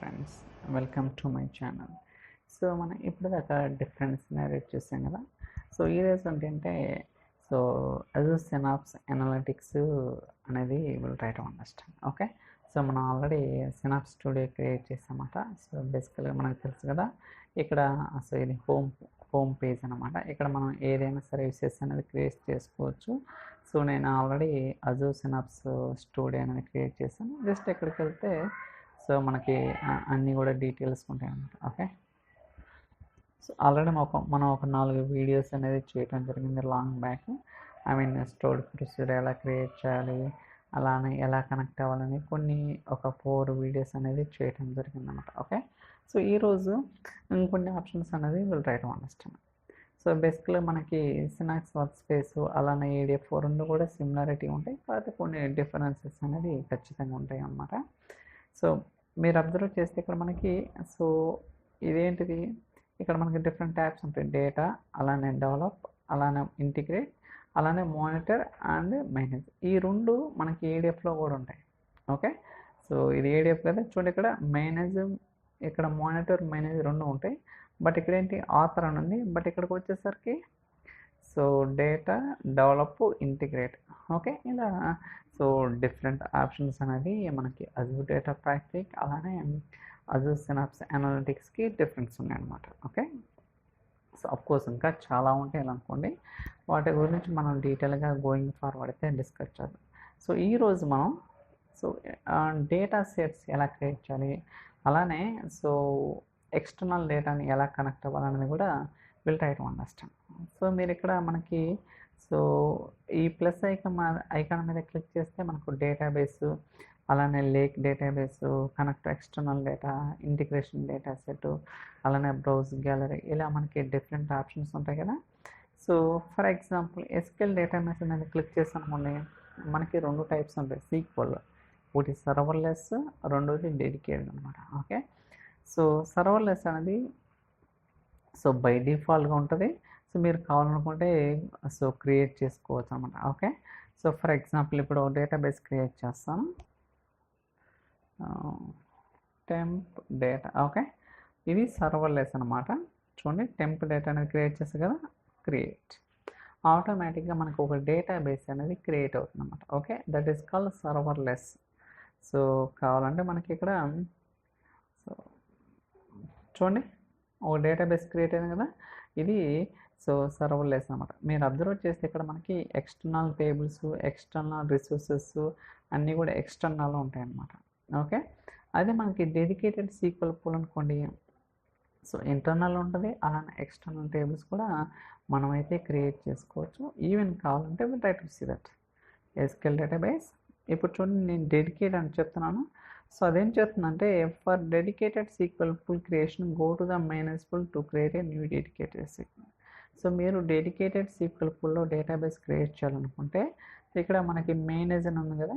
Friends, welcome to my channel. So మనం ఇప్పుడు దాకా డిఫరెన్స్ నేరేట్ చేసాం కదా. సో ఈరోజు ఏంటంటే అజూర్ సినాప్స్ అనలిటిక్స్ అనేది will try to understand. Okay, so మనం ఆల్రెడీ సినాప్స్ స్టూడియో క్రియేట్ చేసామన్నమాట. సో బేసికల్గా మనకు తెలుసు కదా, ఇక్కడ సో ఇది హోమ్ పేజ్ అనమాట. ఇక్కడ మనం ఏదైనా సర్వీసెస్ అనేది క్రియేట్ చేసుకోవచ్చు. సో నేను ఆల్రెడీ అజూర్ సినాప్స్ స్టూడియో అనేది క్రియేట్ చేశాను. జస్ట్ ఇక్కడికి వెళ్తే సో మనకి అన్నీ కూడా డీటెయిల్స్ ఉంటాయి అన్నమాట. ఓకే, సో ఆల్రెడీ మనం ఒక 4 వీడియోస్ అనేది చేయడం జరిగింది లాంగ్ బ్యాక్. స్టోర్డ్ ప్రొసీజర్ ఎలా క్రియేట్ చేయాలి, అలానే ఎలా కనెక్ట్ అవ్వాలని ఒక 4 వీడియోస్ అనేది చేయడం జరిగింది అన్నమాట. ఓకే, సో ఈరోజు ఇంకొన్ని ఆప్షన్స్ అనేది will try to understand. So బేసిక్గా మనకి సినాప్స్ వర్క్ స్పేస్ అలానే ఏడిఎఫ్ రెండు కూడా సిమిలారిటీ ఉంటాయి, కాకపోతే కొన్ని డిఫరెన్సెస్ అనేది ఖచ్చితంగా ఉంటాయి అన్నమాట. సో మీరు అబ్జర్వ్ చేస్తే ఇక్కడ మనకి సో ఇదేంటిది, ఇక్కడ మనకి డిఫరెంట్ ట్యాబ్స్ ఉంటాయి. డేటా, అలానే డెవలప్, అలానే ఇంటిగ్రేట్, అలానే మానిటర్ అండ్ మేనేజ్. ఈ రెండు మనకి ఏడిఎఫ్లో కూడా ఉంటాయి. ఓకే, సో ఇది ఏడిఎఫ్ కదా, చూడండి ఇక్కడ మేనేజ్, ఇక్కడ మానిటర్, మేనేజ్ రెండు ఉంటాయి. బట్ ఇక్కడ ఏంటి ఆథర్ అని ఉంది, బట్ ఇక్కడికి వచ్చేసరికి so data, develop, integrate. Okay, ఇలా సో డిఫరెంట్ ఆప్షన్స్ అనేది మనకి అజూర్ డేటా ఫ్యాక్టరీకి అలానే అజూర్ సినాప్స్ అనలిటిక్స్కి డిఫరెన్స్ ఉన్నాయన్నమాట. ఓకే, సో అఫ్కోర్స్ ఇంకా చాలా ఉంటాయి అనుకోండి, వాటి గురించి మనం డీటెయిల్గా గోయింగ్ ఫార్వర్డ్ అయితే డిస్కస్ చేద్దాం. సో ఈరోజు మనం సో డేటా సెట్స్ ఎలా క్రియేట్ చేయాలి, అలానే సో ఎక్స్టర్నల్ డేటాని ఎలా కనెక్ట్ అవ్వాలనేది కూడా will try to understand. So మీరు ఇక్కడ మనకి సో ఈ ప్లస్ ఐకాన్ మీద క్లిక్ చేస్తే మనకు డేటాబేస్, అలానే lake database, connect external data, integration data set, అలానే బ్రౌజ్ గ్యాలరీ, ఇలా మనకి డిఫరెంట్ ఆప్షన్స్ ఉంటాయి కదా. So for example SQL database మీద క్లిక్ చేసానుకోండి, మనకి 2 టైప్స్ ఉంటాయి సీక్వల్. ఒకటి సర్వర్లెస్, రెండోది డెడికేటెడ్ అనమాట. ఓకే, సో సర్వర్లెస్ అనేది సో బై డిఫాల్ట్గా ఉంటుంది. సో మీరు కావాలనుకుంటే సో క్రియేట్ చేసుకోవచ్చు అనమాట. ఓకే, సో ఫర్ ఎగ్జాంపుల్ ఇప్పుడు డేటాబేస్ క్రియేట్ చేస్తాను, టెంప్ డేటా. ఓకే, ఇది సర్వర్లెస్ అనమాట. చూడండి, టెంప్ డేటా అనేది క్రియేట్ చేస్తే కదా, క్రియేట్ ఆటోమేటిక్గా మనకు ఒక డేటాబేస్ అనేది క్రియేట్ అవుతుంది అనమాట. Okay, that is called serverless. So కావాలంటే మనకి ఇక్కడ సో చూడండి ఒక డేటాబేస్ క్రియేట్ అయింది కదా, ఇది సో సర్వర్లెస్ అనమాట. మీరు అబ్జర్వ్ చేస్తే ఇక్కడ మనకి ఎక్స్టర్నల్ టేబుల్స్, ఎక్స్టర్నల్ రిసోర్సెస్ అన్నీ కూడా ఎక్స్టర్నల్లో ఉంటాయి అన్నమాట. ఓకే, అదే మనకి డెడికేటెడ్ సీక్వెల్ పూల్ అనుకోండి, సో ఇంటర్నల్ ఉంటుంది, అలానే ఎక్స్టర్నల్ టేబుల్స్ కూడా మనమైతే క్రియేట్ చేసుకోవచ్చు. ఈవెన్ కావాలంటే will try to see that SQL database. ఇప్పుడు చూడండి, నేను డెడికేట్ అని చెప్తున్నాను. సో అదేం చేస్తుందంటే for dedicated sequel pool creation go to the manage pool to create a new dedicated sequel. So మీరు డెడికేటెడ్ సీక్వెల్ పూల్లో డేటాబేస్ క్రియేట్ చేయాలనుకుంటే ఇక్కడ మనకి మేనేజ్ అని ఉంది కదా,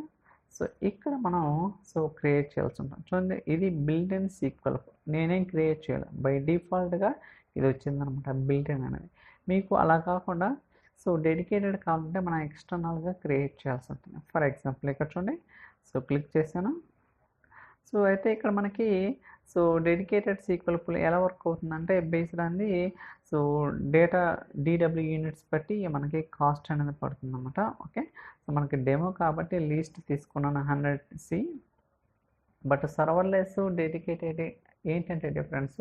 సో ఇక్కడ మనం సో క్రియేట్ చేయాల్సి ఉంటుంది. చూడండి, ఇది బిల్ట్ ఇన్ సీక్వెల్ పూల్, నేనేం క్రియేట్ చేయాలి, బై డిఫాల్ట్గా ఇది వచ్చిందనమాట బిల్ట్ ఇన్ అనేది. మీకు అలా కాకుండా సో డెడికేటెడ్ కావాలంటే మనం ఎక్స్టర్నల్గా క్రియేట్ చేయాల్సి ఉంటుంది. ఫర్ ఎగ్జాంపుల్ ఇక్కడ చూడండి, సో క్లిక్ చేశాను. సో అయితే ఇక్కడ మనకి సో డెడికేటెడ్ సీక్వెల్ పూల్ ఎలా వర్క్ అవుతుందంటే బేస్డ్ అంది సో డేటా DW యూనిట్స్ బట్టి మనకి కాస్ట్ అనేది పడుతుంది అనమాట. ఓకే, సో మనకి డెమో కాబట్టి లీస్ట్ తీసుకున్నాను 100C. బట్ సర్వర్లెస్, డెడికేటెడ్ ఏంటంటే డిఫరెన్స్,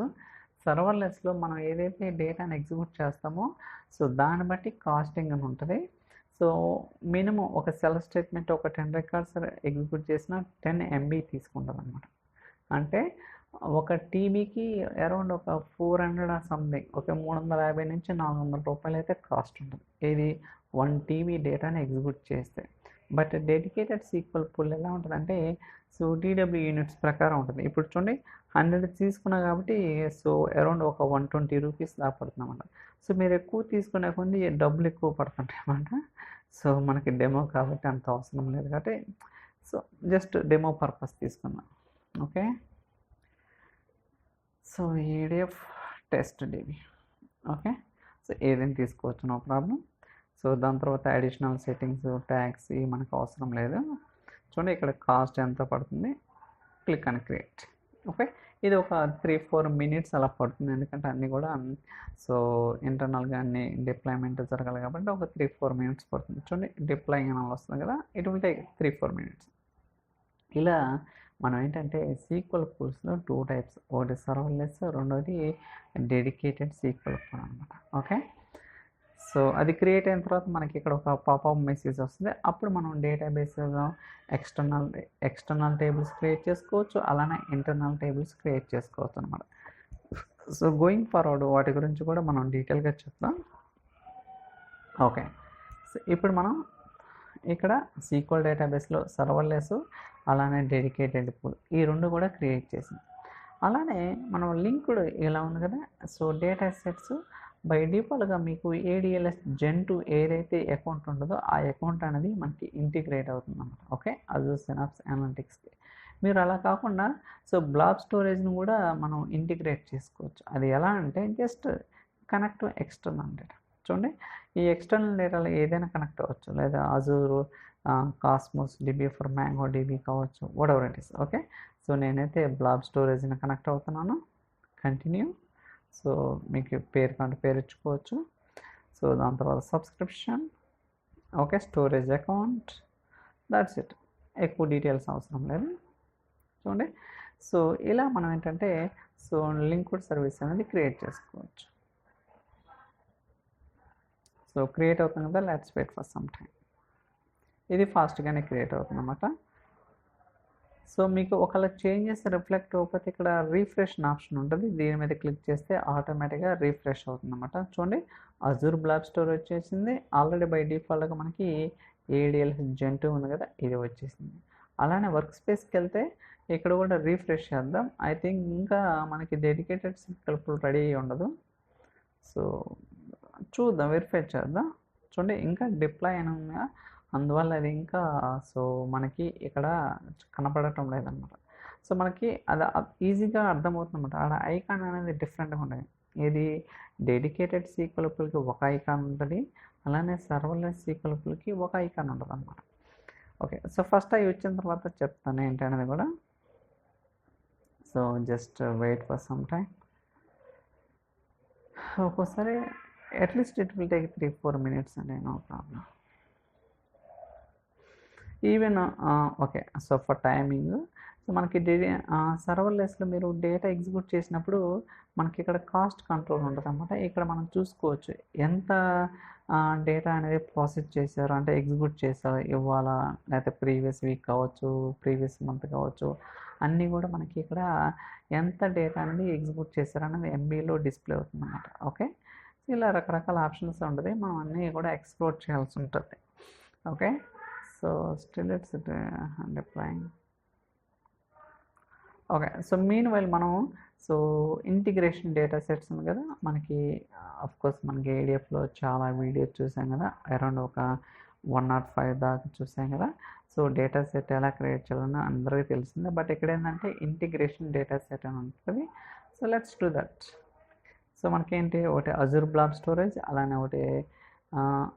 సర్వర్లెస్లో మనం ఏదైతే డేటాని ఎగ్జిక్యూట్ చేస్తామో సో దాన్ని బట్టి కాస్టింగ్ అని ఉంటుంది. సో మినిమం ఒక సెల్ స్టేట్మెంట్ ఒక 10 రికార్డ్స్ ఎగ్జిక్యూట్ చేసిన 10 MB తీసుకుంటుంది అనమాట. అంటే ఒక టీబీకి అరౌండ్ ఒక 400 సంథింగ్, ఒక 350 నుంచి 400 రూపాయలు అయితే కాస్ట్ ఉంటుంది, ఇది 1 TB డేటాని ఎగ్జిక్యూట్ చేస్తే. బట్ డెడికేటెడ్ సీక్వెల్ పూల్ ఎలా ఉంటుందంటే సో DW యూనిట్స్ ప్రకారం ఉంటుంది. ఇప్పుడు చూడండి 100 తీసుకున్నా కాబట్టి సో అరౌండ్ ఒక 120 రూపీస్ దాకా పడుతుంది అన్నమాట. సో మీరు ఎక్కువ తీసుకునే కొద్ది డబ్బులు ఎక్కువ పడుతుంటాయి అన్నమాట. సో మనకి డెమో కాబట్టి అంత అవసరం లేదు కాబట్టి సో జస్ట్ డెమో పర్పస్ తీసుకున్నాం. Okay, so ADF test DB. Okay, so ఏదైనా తీసుకోవచ్చు, నో ప్రాబ్లం. సో దాని తర్వాత అడిషనల్ సెట్టింగ్స్, ట్యాగ్స్ ఇవి మనకు అవసరం లేదు. చూడండి ఇక్కడ కాస్ట్ ఎంత పడుతుంది, క్లిక్ అని క్రియేట్. ఓకే, ఇది ఒక 3-4 మినిట్స్ అలా పడుతుంది, ఎందుకంటే అన్నీ కూడా సో ఇంటర్నల్గా అన్ని డిప్లాయ్మెంట్ జరగాలి కాబట్టి ఒక 3-4 మినిట్స్ పడుతుంది. చూడండి డిప్లాయింగ్ అని వస్తుంది కదా, ఇట్ విల్ టేక్ 3-4 మినిట్స్. ఇలా మనం ఏంటంటే సీక్వెల్ పూల్స్లో 2 టైప్స్, ఒకటి సర్వర్లెస్, రెండోది డెడికేటెడ్ సీక్వెల్ పూల్ అనమాట. ఓకే, సో అది క్రియేట్ అయిన తర్వాత మనకి ఇక్కడ ఒక పాపప్ మెసేజ్ వస్తుంది. అప్పుడు మనం డేటాబేస్లో ఎక్స్టర్నల్ టేబుల్స్ క్రియేట్ చేసుకోవచ్చు, అలానే ఇంటర్నల్ టేబుల్స్ క్రియేట్ చేసుకోవచ్చు అనమాట. సో గోయింగ్ ఫార్వర్డ్ వాటి గురించి కూడా మనం డీటెయిల్గా చెప్తాం. ఓకే, సో ఇప్పుడు మనం ఇక్కడ సీక్వెల్ డేటాబేస్లో సర్వర్లెస్ అలానే డెడికేటెడ్ పూల్ ఈ రెండు కూడా క్రియేట్ చేసింది. అలానే మనం లింక్డ్ ఇలా ఉంది కదా, సో డేటా సెట్స్ బై డిఫాల్ట్గా మీకు ADLS Gen 2 ఏదైతే అకౌంట్ ఉంటుందో ఆ అకౌంట్ అనేది మనకి ఇంటిగ్రేట్ అవుతుంది అన్నమాట. ఓకే, అజూర్ సినాప్స్ అనలిటిక్స్కి. మీరు అలా కాకుండా సో బ్లాబ్ స్టోరేజ్ని కూడా మనం ఇంటిగ్రేట్ చేసుకోవచ్చు. అది ఎలా అంటే జస్ట్ కనెక్ట్ ఎక్స్టర్నల్ డేటా. చూడండి, ఈ ఎక్స్టర్నల్ డేటాలో ఏదైనా కనెక్ట్ అవ్వచ్చు, లేదా Azure Cosmos DB for Mongo DB కావచ్చు, whatever it is. Okay, so నేనైతే బ్లాబ్ స్టోరేజ్ని కనెక్ట్ అవుతున్నాను. కంటిన్యూ. సో మీకు పేరు కంటే పేరు ఇచ్చుకోవచ్చు. సో దాని తర్వాత subscription, okay, storage account, that's it. ఎక్కువ డీటెయిల్స్ అవసరం లేదు. చూడండి, సో ఇలా మనం ఏంటంటే సో లింక్డ్ సర్వీస్ అనేది క్రియేట్ చేసుకోవచ్చు. సో క్రియేట్ అవుతుంది కదా, let's wait for some time. ఇది ఫాస్ట్గానే క్రియేట్ అవుతుంది అన్నమాట. సో మీకు ఒకవేళ చేంజెస్ రిఫ్లెక్ట్ అవ్వకపోతే ఇక్కడ రీఫ్రెష్ ఆప్షన్ ఉంటుంది, దీని మీద క్లిక్ చేస్తే ఆటోమేటిక్గా రీఫ్రెష్ అవుతుంది అన్నమాట. చూడండి, అజూర్ బ్లాబ్ స్టోర్ వచ్చేసింది. ఆల్రెడీ బై డిఫాల్ట్గా మనకి ADLS Gen 2 ఉంది కదా, ఇది వచ్చేసింది. అలానే వర్క్ స్పేస్కి వెళ్తే ఇక్కడ కూడా రీఫ్రెష్ చేద్దాం. ఐ థింక్ ఇంకా మనకి డెడికేటెడ్ సీక్వెల్ పూల్ రెడీ అయ్యి ఉండదు. సో చూద్దాం, వెరిఫై చేద్దాం. చూడండి, ఇంకా డిప్లాయ్ అని ఉందా, అందువల్ల అది ఇంకా సో మనకి ఇక్కడ కనపడటం లేదన్నమాట. సో మనకి అది ఈజీగా అర్థమవుతుందన్నమాట. ఆడ ఐకాన్ అనేది డిఫరెంట్గా ఉండేది. ఇది డెడికేటెడ్ సీక్వెల్ పూల్కి ఒక ఐకాన్ ఉంటుంది, అలానే సర్వర్లెస్ సీక్వెల్ పూల్కి ఒక ఐకాన్ ఉంటుంది అన్నమాట. ఓకే, సో ఫస్ట్ అవి వచ్చిన తర్వాత చెప్తాను ఏంటి అనేది కూడా. So just wait for some time. ఒక్కోసారి at least it will take 3-4 minutes అండి, no problem. Even okay, so for timing, so మనకి సర్వర్లెస్లో మీరు డేటా ఎగ్జిక్యూట్ చేసినప్పుడు మనకి ఇక్కడ కాస్ట్ కంట్రోల్ ఉంటుంది అన్నమాట. ఇక్కడ మనం చూసుకోవచ్చు ఎంత డేటా అనేది ప్రాసెస్ చేశారు, అంటే ఎగ్జిక్యూట్ చేశారు ఇవ్వాలా, లేకపోతే ప్రీవియస్ వీక్ కావచ్చు, ప్రీవియస్ మంత్ కావచ్చు, అన్నీ కూడా మనకి ఇక్కడ ఎంత డేటా అనేది ఎగ్జిక్యూట్ చేశారు అనేది MBలో డిస్ప్లే అవుతుంది అన్నమాట. ఓకే, ఇలా రకరకాల ఆప్షన్స్ ఉంటుంది, మనం అన్నీ కూడా ఎక్స్ప్లోర్ చేయాల్సి ఉంటుంది. Okay, so still it's deploying. Okay, so mean while మనం సో ఇంటిగ్రేషన్ డేటా సెట్స్ ఉంది కదా మనకి, కోర్స్ మనకి ADFలో చాలా వీడియోస్ చూసాం కదా, అరౌండ్ ఒక 105 దాకా చూసాం కదా. సో డేటా సెట్ ఎలా క్రియేట్ చేయాలని అందరికీ తెలిసిందే, బట్ ఇక్కడ ఏంటంటే ఇంటిగ్రేషన్ డేటా సెట్ అని ఉంటుంది. So let's do that. So మనకేంటి, ఒకటి అజూర్ బ్లాబ్ స్టోరేజ్, అలానే ఒకటి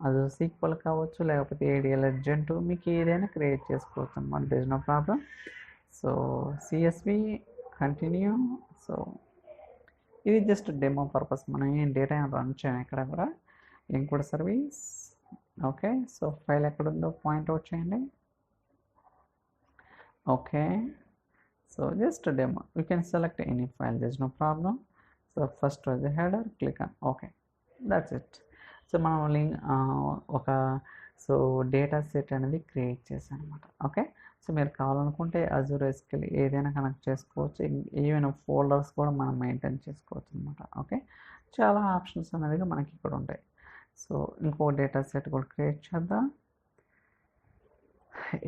అజూర్ సీక్వెల్ కావచ్చు, లేకపోతే ADLS Gen 2, మీకు ఏదైనా క్రియేట్ చేసుకోవచ్చు అన్నమాట, there is no problem. So CSV continue. So ఇది జస్ట్ డెమో పర్పస్, మనం ఏం డేటా రన్ చేయం ఇక్కడ కూడా. Linked service, okay, so file ఎక్కడుందో పాయింట్అవుట్ చేయండి. Okay, so just demo, you can select any file, there is no problem. So first was the header, click on okay, that's it. So మనం ఒక so data set అనేది create చేశాను అనమాట. Okay, so మీరు కావాలనుకుంటే Azure SQL ఏదైనా connect చేసుకోవచ్చు, even folders కూడా మనం మెయింటైన్ చేసుకోవచ్చు అనమాట. ఓకే, చాలా ఆప్షన్స్ అనేది మనకి ఇక్కడ ఉంటాయి. సో ఇంకో డేటా సెట్ కూడా క్రియేట్ చేద్దాం.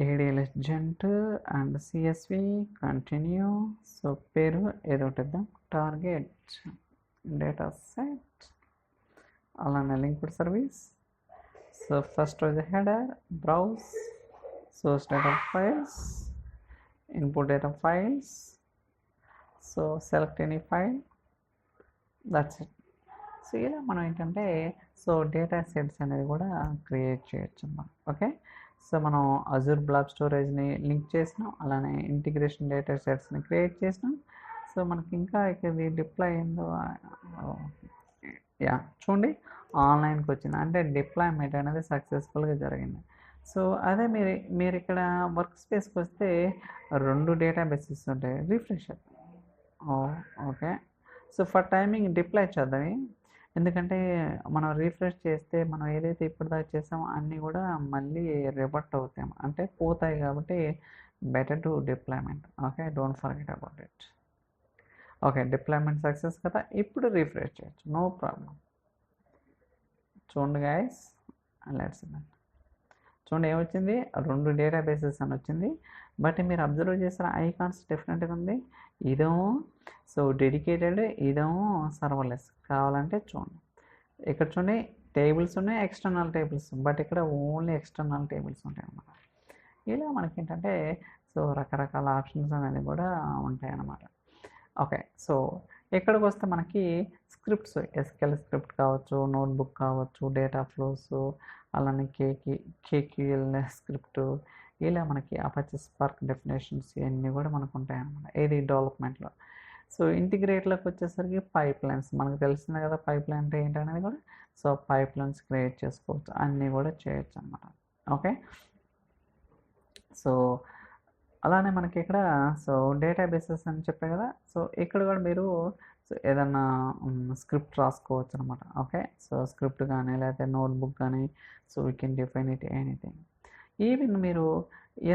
ADLS Gen 2 and CSV continue. So పేరు ఏదో ఒకటి ఇద్దాం, టార్గెట్ డేటా సెట్, అలానే linked service. So first was the header, browse, source data files, input data files, so select any file, that's it. So ఇలా మనం ఏంటంటే so data sets అనేది కూడా క్రియేట్ చేయొచ్చు అన్నమాట. ఓకే, సో మనం అజూర్ బ్లాబ్ స్టోరేజ్ని లింక్ చేసినాం, అలానే ఇంటిగ్రేషన్ డేటా సెట్స్ని క్రియేట్ చేసినాం. సో మనకి ఇంకా ఇది డిప్లాయ్ అయిందో యా చూడండి ఆన్లైన్కి వచ్చింది, అంటే డిప్లాయ్మెంట్ అనేది సక్సెస్ఫుల్గా జరిగింది. సో అదే మీరు ఇక్కడ వర్క్ స్పేస్కి వస్తే 2 డేటాబేసెస్ ఉంటాయి. Refresh okay. So for timing deploy చేద్దాం, ఎందుకంటే మనం రిఫ్రెష్ చేస్తే మనం ఏదైతే ఇప్పటిదాకా చేసామో అన్నీ కూడా మళ్ళీ రివర్ట్ అవుతాయి, అంటే పోతాయి. కాబట్టి better to deployment. Okay, don't forget about it. Okay, deployment success కదా. ఇప్పుడు రిఫ్రెష్ చేయొచ్చు, నో ప్రాబ్లం. చూడండి గైస్, లెట్స్ చూడండి ఏమొచ్చింది, 2 డేటాబేసెస్ అని వచ్చింది. బట్ మీరు అబ్జర్వ్ చేసిన ఐకాన్స్ డిఫరెంట్గా ఉంది. ఇదేమో సో డెడికేటెడ్, ఇదేమో సర్వర్లెస్. కావాలంటే చూడండి, ఇక్కడ చూడండి టేబుల్స్ ఉన్నాయి, ఎక్స్టర్నల్ టేబుల్స్, బట్ ఇక్కడ ఓన్లీ ఎక్స్టర్నల్ టేబుల్స్ ఉంటాయి అన్నమాట. ఇలా మనకి ఏంటంటే సో రకరకాల ఆప్షన్స్ అనేది కూడా ఉంటాయి అన్నమాట. ఓకే, సో ఇక్కడికి వస్తే మనకి స్క్రిప్ట్స్, ఎస్క్యూఎల్ స్క్రిప్ట్ కావచ్చు, నోట్బుక్ కావచ్చు, డేటా ఫ్లోస్, అలానే కేక్యూఎల్ స్క్రిప్ట్, ఇలా మనకి అపాచీ స్పార్క్ డెఫినేషన్స్ ఇవన్నీ కూడా మనకు ఉంటాయి అన్నమాట ఇది డెవలప్మెంట్లో. సో ఇంటిగ్రేట్లోకి వచ్చేసరికి పైప్ లైన్స్, మనకు తెలిసిందే కదా పైప్ లైన్ అంటే ఏంటనేది కూడా. సో పైప్ లైన్స్ క్రియేట్ చేసుకోవచ్చు, అన్నీ కూడా చేయొచ్చు అన్నమాట. ఓకే, సో అలానే మనకి ఇక్కడ సో డేటాబేసెస్ అని చెప్పే కదా. సో ఇక్కడ కూడా మీరు సో ఏదన్నా స్క్రిప్ట్ రాసుకోవచ్చు అనమాట. ఓకే, సో స్క్రిప్ట్ కానీ లేకపోతే నోట్బుక్ కానీ, so we can define it anything. Even మీరు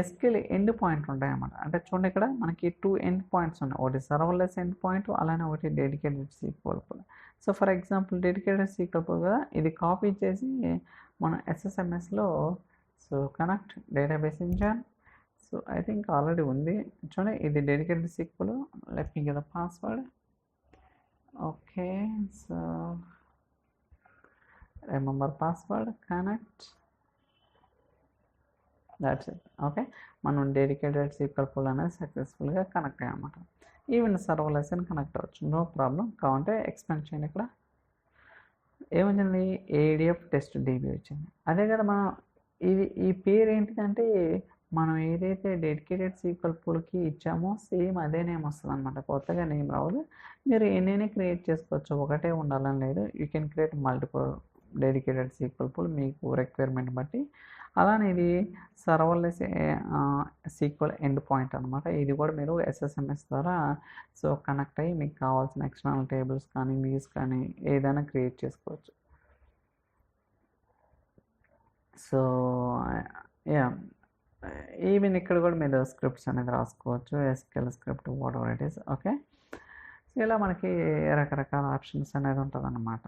ఎస్క్యూఎల్ ఎండ్ పాయింట్ ఉంటాయి అన్నమాట. అంటే చూడండి ఇక్కడ మనకి 2 ఎండ్ పాయింట్స్ ఉన్నాయి, ఒకటి సర్వర్లెస్ ఎండ్ పాయింట్, అలానే ఒకటి dedicated sequel. So for example dedicated SQL కదా, ఇది కాపీ చేసి మన SSMSలో so connect database engine. So I think already ఉంది చూడండి, ఇది dedicated SQL. Let me give the password. Okay, so remember password, connect, that's it. Okay, మనం dedicated sequel pool అనేది సక్సెస్ఫుల్గా కనెక్ట్ అయ్యామన్నమాట. ఈవెన్ సర్వర్లెస్ అని కనెక్ట్ అవ్వచ్చు, నో ప్రాబ్లం. కావాలంటే ఎక్స్పెండ్ చేయండి. ఇక్కడ ఏమొచ్చింది, ADF టెస్ట్ DB వచ్చింది. అదే కదా మనం ఈ పేరు ఏంటిదంటే మనం ఏదైతే డెడికేటెడ్ సీక్వెల్ పూల్కి ఇచ్చామో సేమ్ అదే నేమ్ వస్తుంది అనమాట, కొత్తగా నేమ్ రావాలి. మీరు ఎన్నైనా క్రియేట్ చేసుకోవచ్చు, ఒకటే ఉండాలని లేదు. You can create multiple dedicated sequel pool మీకు రిక్వైర్మెంట్ బట్టి. అలానే ఇది సర్వర్లెస్ సీక్వెల్ ఎండ్ పాయింట్ అనమాట. ఇది కూడా మీరు SSMS ద్వారా సో కనెక్ట్ అయ్యి మీకు కావాల్సిన ఎక్స్టర్నల్ టేబుల్స్ కానీ వ్యూస్ కానీ ఏదైనా క్రియేట్ చేసుకోవచ్చు. సో యా, ఈవెన్ ఇక్కడ కూడా మీరు స్క్రిప్ట్స్ అనేది రాసుకోవచ్చు, SQL script what ever it is. Okay, so ఇలా మనకి రకరకాల ఆప్షన్స్ అనేది ఉంటుంది అన్నమాట.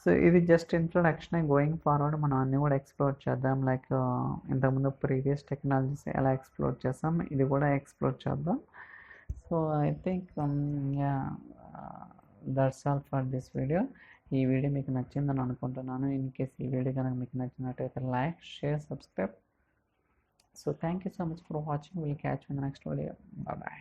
సో ఇది జస్ట్ ఇంట్రొడక్షన్. గోయింగ్ ఫార్వర్డ్ మనం అన్నీ కూడా ఎక్స్ప్లోర్ చేద్దాం. లైక్ ఇంతకుముందు ప్రీవియస్ టెక్నాలజీస్ ఎలా ఎక్స్ప్లోర్ చేస్తాం, ఇది కూడా ఎక్స్ప్లోర్ చేద్దాం. So I think yeah, that's all for this video. ఈ వీడియో మీకు నచ్చిందని అనుకుంటున్నాను. ఇన్ కేస్ ఈ వీడియో కనుక మీకు నచ్చినట్టయితే like, share, subscribe. So thank you so much for watching. We'll catch you in the next video. Bye bye.